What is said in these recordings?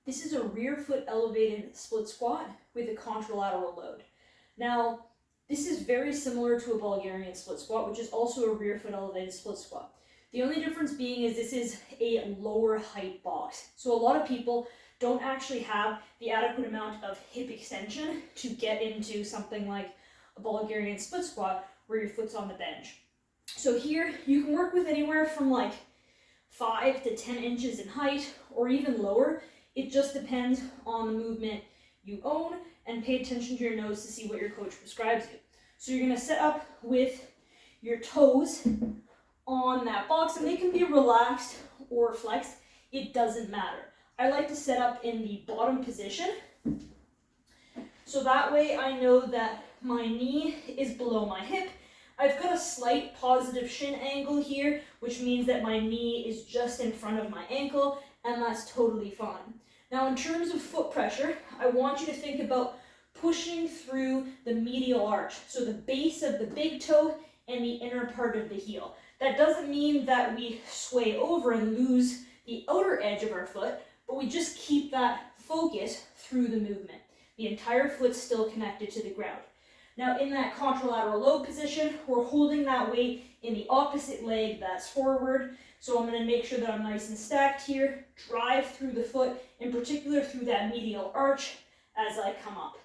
This is a rear foot elevated split squat with a contralateral load. Now, this is very similar to a Bulgarian split squat, which is also a rear foot elevated split squat. The only difference being is this is a lower height box. So a lot of people don't actually have the adequate amount of hip extension to get into something like a Bulgarian split squat where your foot's on the bench. So here you can work with anywhere from like 5 to 10 inches in height or even lower. It just depends on the movement you own, and pay attention to your nose to see what your coach prescribes you. So you're going to set up with your toes on that box, and they can be relaxed or flexed. It doesn't matter. I like to set up in the bottom position, so that way I know that my knee is below my hip. I've got a slight positive shin angle here, which means that my knee is just in front of my ankle, and that's totally fine. Now, in terms of foot pressure, I want you to think about pushing through the medial arch, so the base of the big toe and the inner part of the heel. That doesn't mean that we sway over and lose the outer edge of our foot, but we just keep that focus through the movement. The entire foot's still connected to the ground. Now, in that contralateral load position, we're holding that weight in the opposite leg that's forward. So I'm going to make sure that I'm nice and stacked here, drive through the foot, in particular through that medial arch as I come up.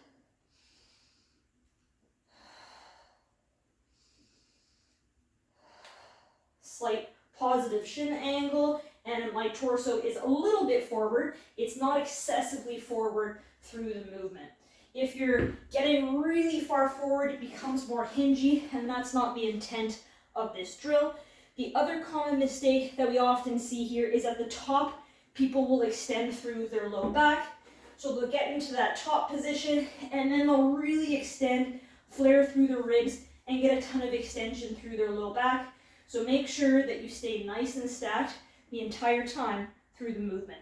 Slight positive shin angle, and my torso is a little bit forward. It's not excessively forward through the movement. If you're getting really far forward, it becomes more hingy, and that's not the intent of this drill. The other common mistake that we often see here is at the top, people will extend through their low back. So they'll get into that top position, and then they'll really extend, flare through the ribs, and get a ton of extension through their low back. So make sure that you stay nice and stacked the entire time through the movement.